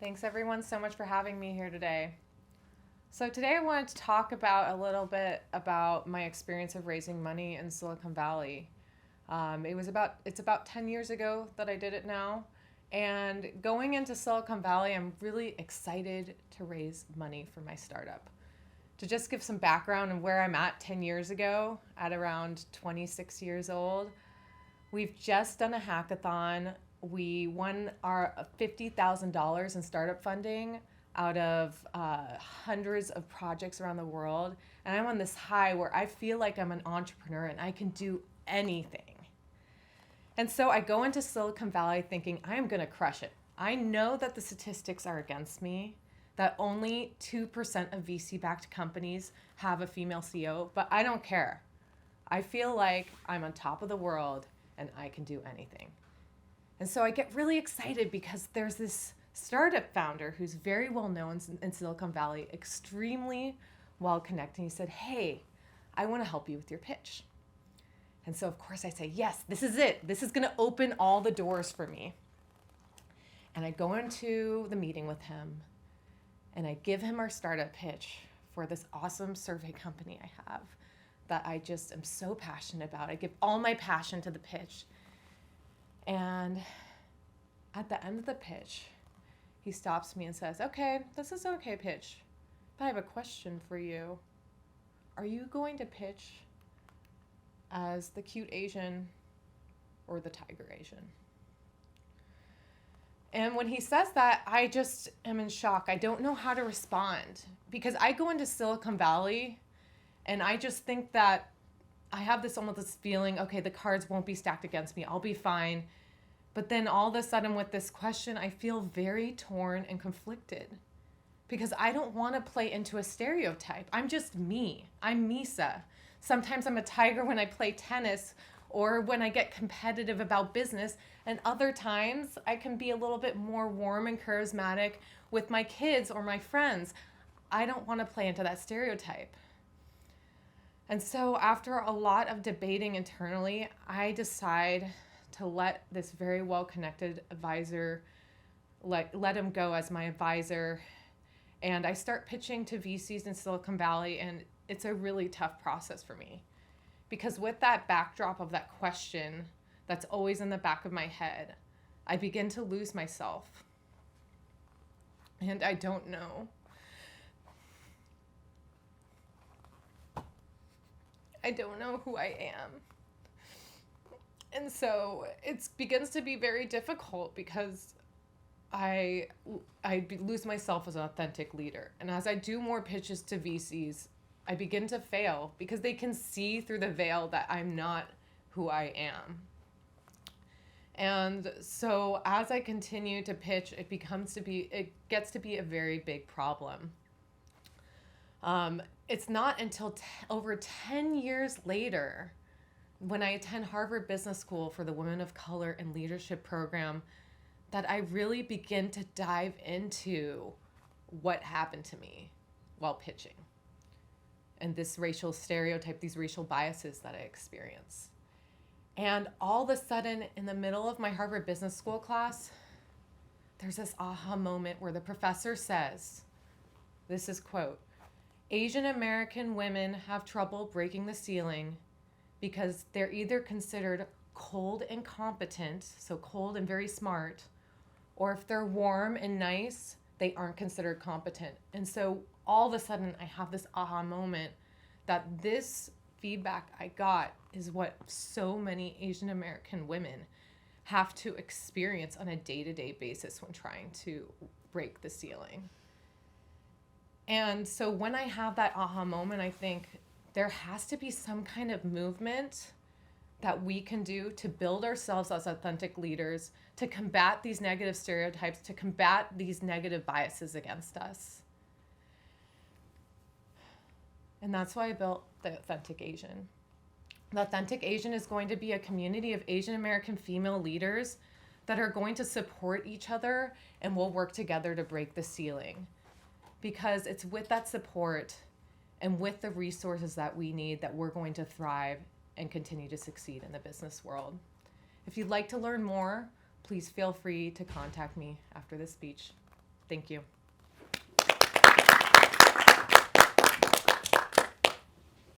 Thanks everyone so much for having me here today. So today I wanted to talk about a little bit about my experience of raising money in Silicon Valley. It's about 10 years ago that I did it now. And going into Silicon Valley, I'm really excited to raise money for my startup. To just give some background on where I'm at 10 years ago, at around 26 years old, we've just done a hackathon. We won our $50,000 in startup funding out of hundreds of projects around the world. And I'm on this high where I feel like I'm an entrepreneur and I can do anything. And so I go into Silicon Valley thinking I'm going to crush it. I know that the statistics are against me, that only 2% of VC-backed companies have a female CEO, but I don't care. I feel like I'm on top of the world and I can do anything. And so I get really excited because there's this startup founder who's very well known in Silicon Valley, extremely well connected. He said, "Hey, I want to help you with your pitch." And so of course I say, "Yes, this is it. This is going to open all the doors for me." And I go into the meeting with him and I give him our startup pitch for this awesome survey company I have that I just am so passionate about. I give all my passion to the pitch. And at the end of the pitch, he stops me and says, "Okay, this is okay pitch, but I have a question for you. Are you going to pitch as the cute Asian or the tiger Asian?" And when he says that, I just am in shock. I don't know how to respond because I go into Silicon Valley and I just think that I have almost this feeling, okay, the cards won't be stacked against me. I'll be fine. But then all of a sudden with this question, I feel very torn and conflicted because I don't want to play into a stereotype. I'm just me. I'm Misa. Sometimes I'm a tiger when I play tennis or when I get competitive about business. And other times I can be a little bit more warm and charismatic with my kids or my friends. I don't want to play into that stereotype. And so after a lot of debating internally, I decide to let this very well-connected advisor, let him go as my advisor. And I start pitching to VCs in Silicon Valley, and it's a really tough process for me. Because with that backdrop of that question that's always in the back of my head, I begin to lose myself. And I don't know. I don't know who I am. And so it begins to be very difficult because I lose myself as an authentic leader. And as I do more pitches to VCs, I begin to fail because they can see through the veil that I'm not who I am. And so as I continue to pitch, it gets to be a very big problem. It's not until over 10 years later, when I attend Harvard Business School for the Women of Color and Leadership program, that I really begin to dive into what happened to me while pitching and this racial stereotype, these racial biases that I experience. And all of a sudden, in the middle of my Harvard Business School class, there's this aha moment where the professor says, this is quote, "Asian American women have trouble breaking the ceiling because they're either considered cold and competent, so cold and very smart, or if they're warm and nice, they aren't considered competent." And so all of a sudden I have this aha moment that this feedback I got is what so many Asian American women have to experience on a day-to-day basis when trying to break the ceiling. And so when I have that aha moment, I think there has to be some kind of movement that we can do to build ourselves as authentic leaders, to combat these negative stereotypes, to combat these negative biases against us. And that's why I built the Authentic Asian. The Authentic Asian is going to be a community of Asian American female leaders that are going to support each other and will work together to break the ceiling. Because it's with that support and with the resources that we need that we're going to thrive and continue to succeed in the business world. If you'd like to learn more, please feel free to contact me after this speech. Thank you.